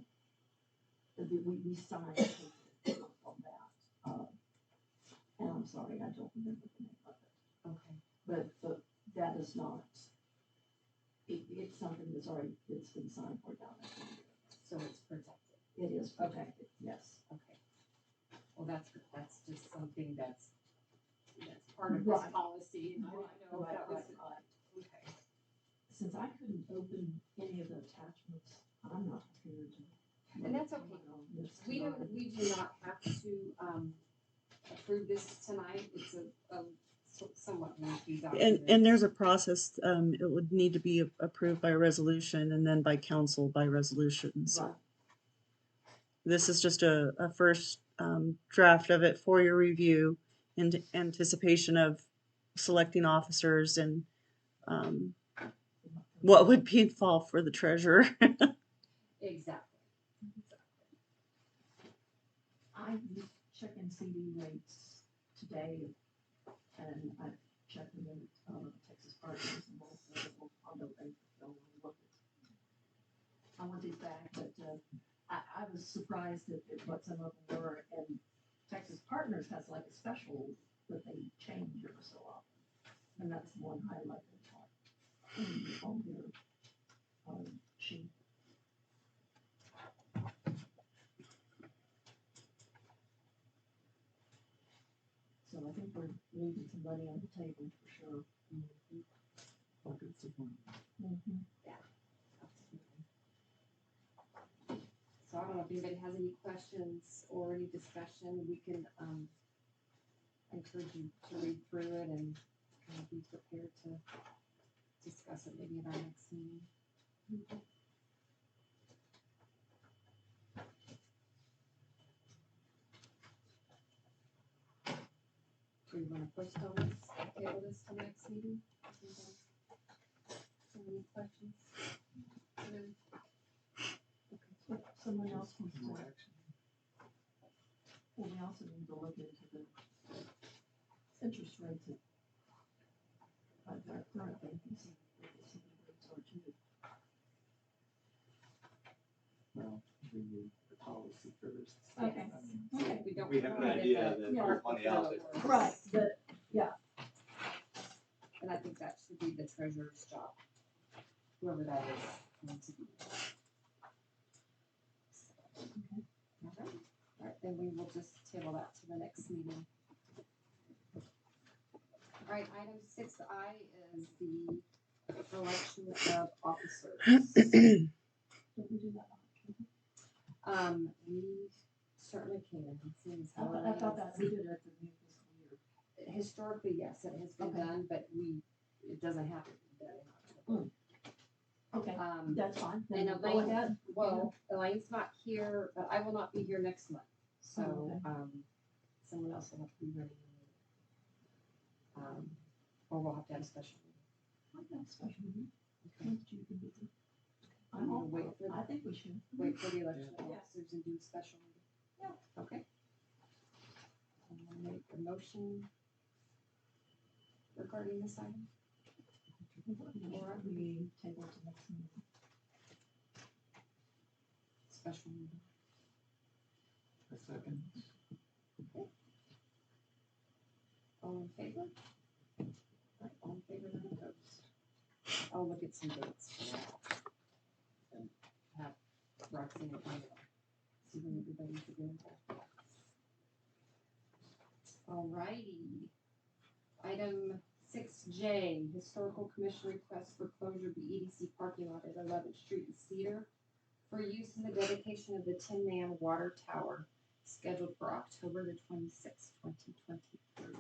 We signed on that, and I'm sorry, I don't remember the name of it. Okay. But that is not, it's something that's already, it's been signed for down there. So it's protected. It is protected, yes. Okay. Well, that's just something that's part of this Right. policy, and I didn't know if Right, that was. right. Okay. Since I couldn't open any of the attachments, I'm not prepared to. And that's okay. We do not have to, approve this tonight. It's a somewhat lengthy document. And there's a process, it would need to be approved by resolution and then by council by resolution, so. Right. This is just a first, draft of it for your review in anticipation of selecting officers and, what would be involved for the treasurer. Exactly. I was checking CD rates today, and I checked them in, Texas Partners, and also, although they don't look at. I want these back, but, I was surprised at what some of them were, and Texas Partners has like a special that they change every so often, and that's the one highlighted on their, sheet. So I think we're leaving some money on the table for sure. Pockets of money. Mm-hmm. So I don't know if anybody has any questions or any discussion. We can, encourage you to read through it and kind of be prepared to discuss it maybe at our next meeting. Do you want to postpone this, table this to next meeting? Any questions? No? If someone else wants to, More action. well, we also need to look into the interest rates at our current bank and see what the CD rates are too. Well, we need the policy first. Okay. I mean, Okay. We don't. We have an want it idea that- that Yeah. there's money out there. Right, but, yeah, And I think that should be the treasurer's job, whoever that is going to be. All right, then we will just table that to the next meeting. All right, item 6I is the election of officers. don't we do that? We certainly can, seeing as I how thought, that we did it at the new fiscal year. historically, yes, it has been Okay. done, but it doesn't have to be done in October. Okay, Um, that's fine. Then and we'll go Elaine, ahead. well, Elaine's not here, but I will not be here next month, so, Oh, someone else will have to be running. Or we'll have to have a special meeting. Okay, special meeting. You could be- I'm gonna wait for I think we should. Wait for the election of Yeah. officers and do a special meeting. Yeah. Okay. I'll make a motion regarding this item. Laura? We table to next meeting. Special meeting. A second. All in favor? Right, all in favor, none opposed. I'll look at some dates for that. And have Roxanne and I see when everybody's available. Alrighty. Item 6J, Historical Commission request for closure of the EDC parking lot at 11th Street and Cedar for use in the dedication of the Tin Man Water Tower, scheduled for October the 26th, 2023.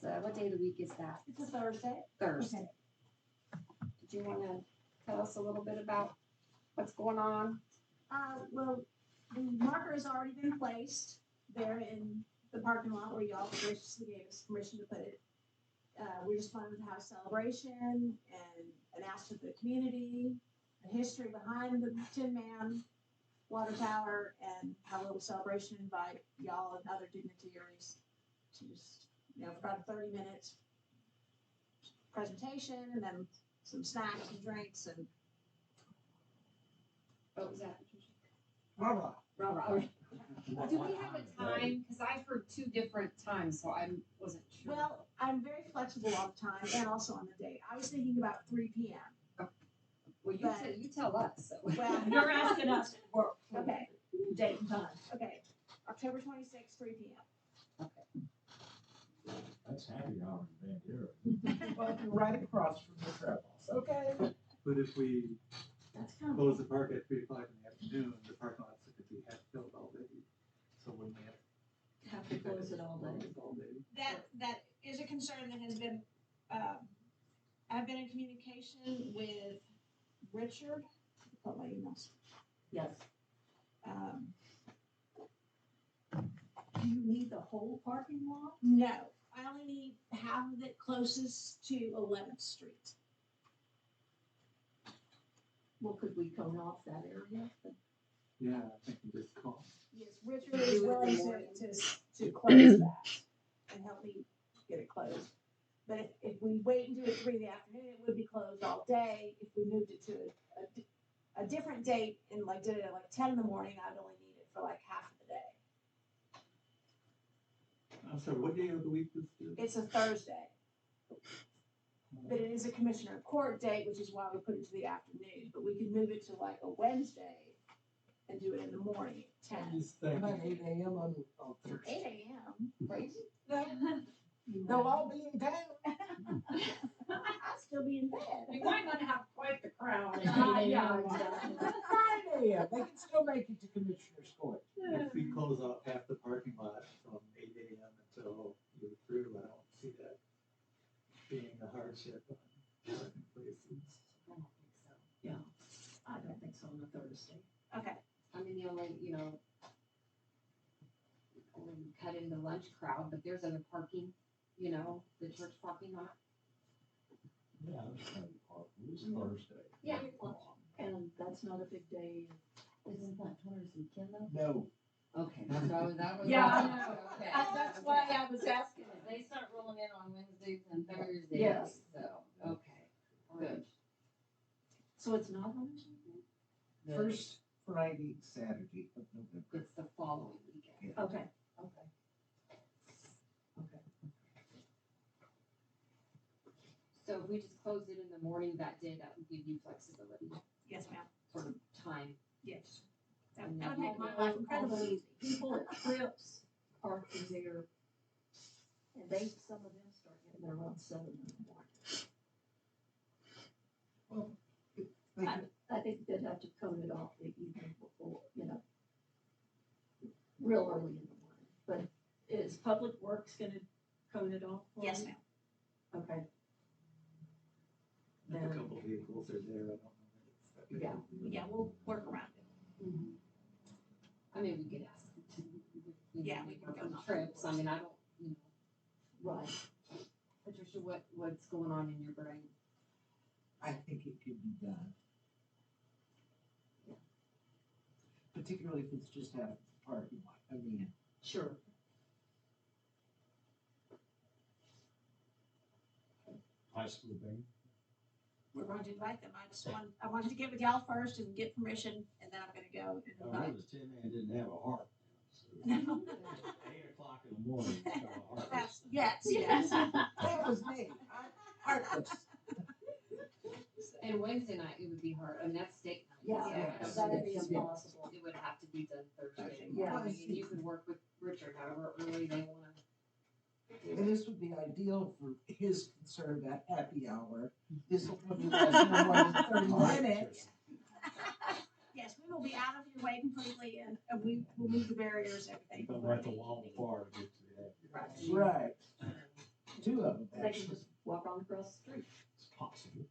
So what day of the week is that? It's a Thursday. Thursday. Did you want to tell us a little bit about what's going on? Well, the marker has already been placed there in the parking lot where y'all graciously gave us permission to put it. We just wanted to have a celebration and announce to the community the history behind the Tin Man Water Tower and have a little celebration, invite y'all and other dignitaries to just, for about a 30-minute presentation and then some snacks and drinks and. What was that, Patricia? Rah, rah. Do we have a time? Because I've heard two different times, so I wasn't sure. Well, I'm very flexible all the time and also on the date. I was thinking about 3 p.m. Well, you tell us. So. Well, You're asking us for Okay, date and time. okay. October 26th, 3 p.m. That's happy hour in Bandera. Well, you're right across from the trap house, okay? But if we That's kind of. close the park at 3 o'clock in the afternoon, the parking lot's gonna be half filled all day. So wouldn't we have Have to close it all day. all day? That is a concern that has been, I've been in communication with Richard. Got my emails. Yes. Do you need the whole parking lot? No, I only need half of it closest to 11th Street. Well, could we cone off that area? Yeah, I think we just call. Yes, Richard is willing to close that and help me get it closed. But if we wait and do it 3 in the afternoon, it would be closed all day. If we moved it to a different date and did it at 10 in the morning, I'd only need it for half of the day. I'm sorry, what day of the week is this? It's a Thursday, but it is a commissioner of court date, which is why we put it to the afternoon. But we could move it to a Wednesday and do it in the morning at 10. How about 8 a.m. on 8 Thursday? a.m. Crazy? No, they'll all be in town. I'll still be in bed. We might not have quite the crowd. Yeah. 9 a.m. They can still make it to Commissioner's Court. If we close off half the parking lot from 8 a.m. until you're through, I don't see that being a hardship on parking places. I don't think so. Yeah, I don't think so on a Thursday. Okay. I mean, the only, only cut in the lunch crowd, but there's other parking, the church parking lot. Yeah, it's kind of hard. It was Thursday. Yeah. And that's not a big day. Isn't that Torres and Kendall? No. Okay, so that was. Yeah, I all- know. Okay. That's why I was asking. They start rolling in on Wednesdays and Thursdays. Yes. So, okay, good. So it's not on Tuesday? First Friday, Saturday of November. It's the following weekend. Okay. Okay. Okay. So if we just closed it in the morning that day, that would give you flexibility, Yes, ma'am. sort of time. Yes. That would make my life All incredibly those easy. people at Trips park there, and some of them start getting there around 7 in the morning. Well, they could, I think they'd have to cone it off the evening before, real early in the morning. But is Public Works gonna cone it off for Yes, you? ma'am. Okay, If a couple of vehicles are there, I don't know. if it's- yeah. Yeah, we'll work around it. Mm-hmm. I mean, we could ask them to. Yeah, we can work go on on. trips. I mean, I don't, Right. Patricia, what's going on in your brain? I think it could be done. Particularly if it's just out of the parking lot, I mean. Sure. High school thing. We're going to invite them. I wanted to get with y'all first and get permission, and then I'm gonna go and I invite. noticed Tin Man didn't have a heart. So 8 o'clock in the morning, he's got a heart. Yes. That was me, heartless. And Wednesday night, it would be hard, and that's state night. Yeah, so that'd be it's- impossible. It would have to be done Thursday Yeah. morning, and you could work with Richard however early they wanna. And this would be ideal for his concern about happy hour. This will probably last no more than 30 minutes. Yes, we will be out of your way completely, and we will move the barriers, and everything. Come right to wall far to get to the happy. Right, two of them They can actually. just walk on across the street. It's possible.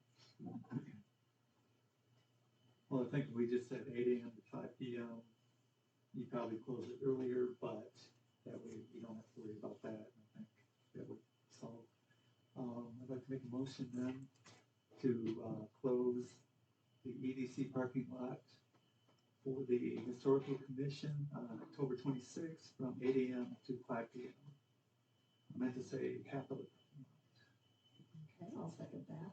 Well, I think we just said 8 a.m. to 5 p.m. You probably close it earlier, but that way you don't have to worry about that. I think that would solve. I'd like to make a motion then to close the EDC parking lot for the Historical Commission on October 26th from 8 a.m. to 5 p.m. I meant to say half of it. Okay, I'll second that.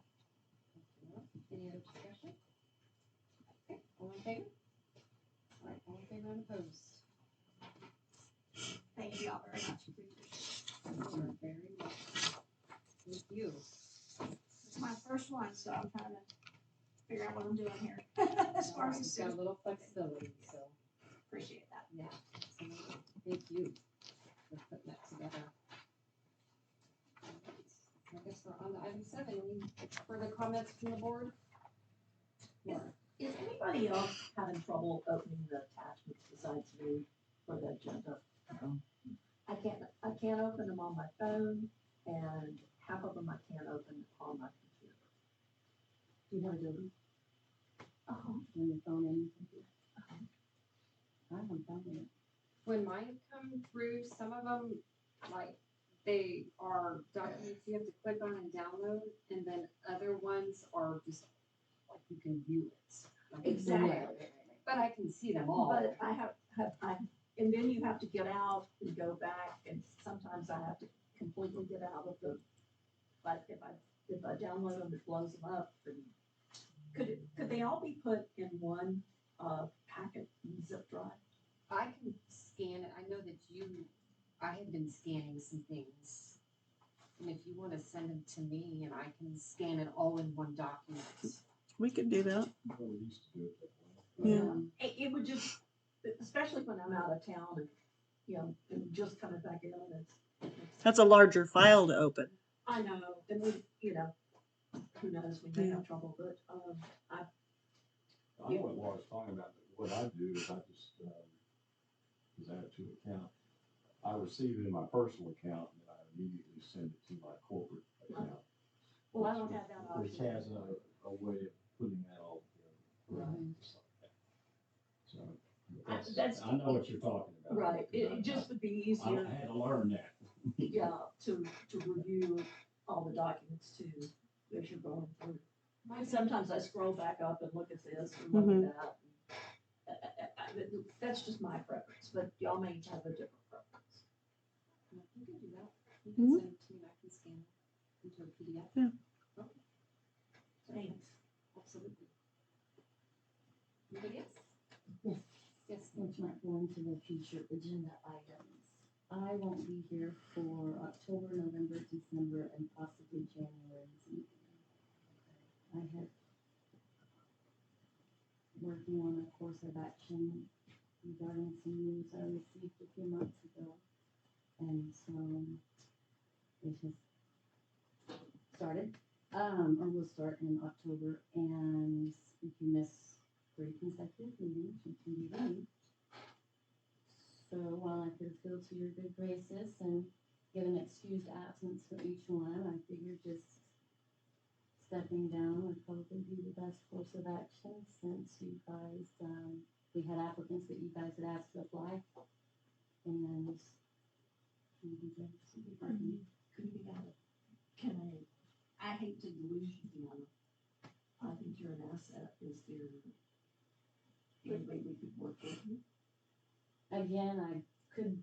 Any other discussion? Okay, all in favor? All right, all in favor and opposed? Thank you all very much. We appreciate it. You are very welcome. Thank you. It's my first one, so I'm trying to figure out what I'm doing here, as far as the It's got a student. little flexibility, so, Appreciate that. yeah, absolutely. Thank you for putting that together. All right, I guess we're on to item 7. Any further comments from the board? Laura? Is anybody else having trouble opening the attachments besides me for the agenda? I can't open them on my phone, and half of them I can't open on my computer. Do you have Adobe? On your phone and your computer. I haven't found it. When mine come through, some of them, like, they are documents you have to click on and download, and then other ones are just, like, you can view it. Like, Exactly. But I can see them all. But and then you have to get out and go back, and sometimes I have to completely get out of the, like, if I download them, it blows them up, and could they all be put in one, packet zip drive? I can scan it. I know that I have been scanning some things. And if you wanna send them to me and I can scan it all in one document. We could do that. Well, we used to do it that way. Yeah. It would just, especially when I'm out of town and, and just coming back in, That's a larger file to open. I know, and we, who knows, we may have trouble, but, I know what Laura's talking about, but what I do is I just, is add it to account. I receive it in my personal account and I immediately send it to my corporate account. well, I don't have that Which option. has a way of putting that all together. Right. Just like that. So, That's- I know what you're talking about. Right, it just would be easier, I had to learn that. yeah, to review all the documents too, as you're going through. And sometimes I scroll back up and look at this and look Mhm. at that. That's just my preference, but y'all may have a different preference. You can do that. You can Mhm. send it to me and I can scan it into a PDF. Yeah. Okay. Thanks. Absolutely. Anybody else? Yes. Yes. Which might go into the future agenda items. I won't be here for October, November, December, and possibly January's meeting. I had working on a course of action regarding some news I received a few months ago. And so it has started, or will start in October, and if you miss 3 consecutive meetings, you can be removed. So while I could appeal to your good graces and give an excused absence for each one, I figured just stepping down would probably be the best course of action since you guys, we had applicants that you guys had asked to apply. And you guys, Couldn't be out of I hate to lose you, Deanna. I think you're an asset. Is there any way we could work with you? Again, I could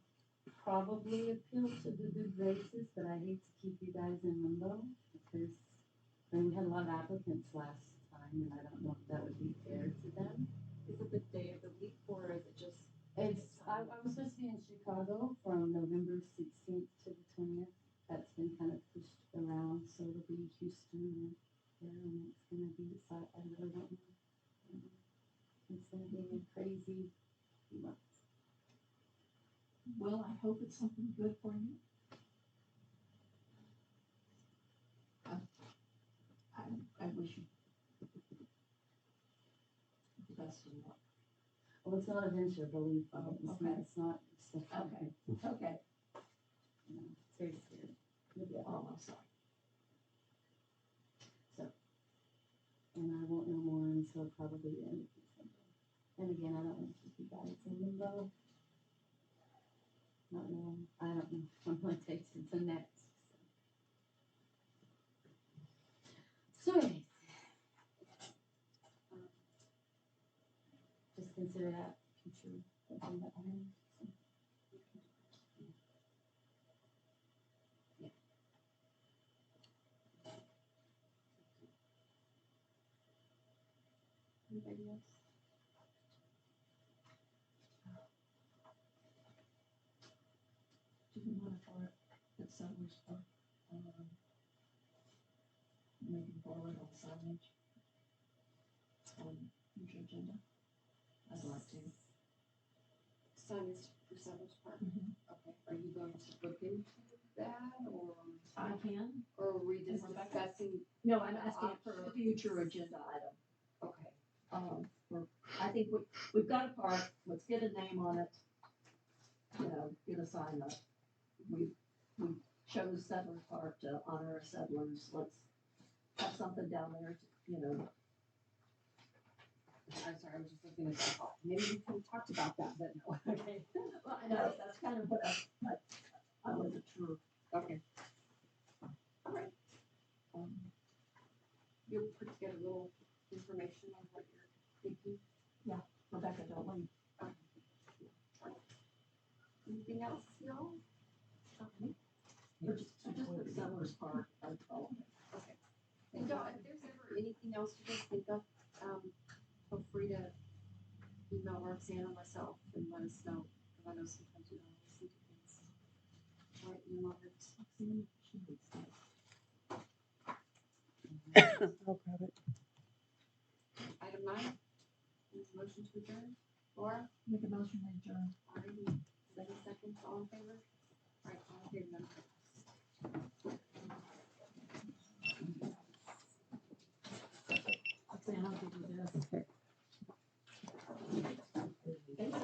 probably appeal to the good graces, but I hate to keep you guys in limbo because we had a lot of applicants last time, and I don't know if that would be fair to them. Is it the day of the week or is it just? I was supposed to be in Chicago from November 16th to the 20th. That's been kind of pushed around, so it'll be Houston there, and it's gonna be, so I really don't know. It's gonna be a crazy few months. Well, I hope it's something good for you. I wish you the best of luck. Well, it's not a venture, believe me. Oh, It's okay. not, it's not, Okay, okay. you know, it's very scary. It'll be all Oh, I'm sorry. and I won't know more until probably the end of December. And again, I don't want to keep you guys in limbo. Not knowing, I don't know what my takes into next. So anyways, just consider that future agenda item. Anybody else? Do you want to part at Settlers Park? Maybe forward on signage on future agenda? I'd like to. Signage for Settlers Park. Mhm. Okay, are you going to look into that I can. or are we just Rebecca? discussing? No, I'm asking for a future agenda item. Okay, I think we've got a park, let's get a name on it. You know, get a sign up. We chose Settlers Park to honor our settlers, let's have something down there, you know. I'm sorry, I was just looking at the call. Maybe we could have talked about that, but no, okay. Well, I know, that's kind of what I wasn't sure. Okay. All right, you'll put together a little information on what you're thinking. Rebecca, don't leave. Anything else, y'all? Or just put Settlers Park, that's all. Okay. And y'all, if there's ever anything else you guys think of, feel free to email Roxanne or myself and let us know, because I know sometimes we don't always see things. All right, you love it. I'll grab it. Item 9, motion to adjourn. Laura, Make a motion to adjourn. all right, 7 seconds, all in favor? All right, all in favor,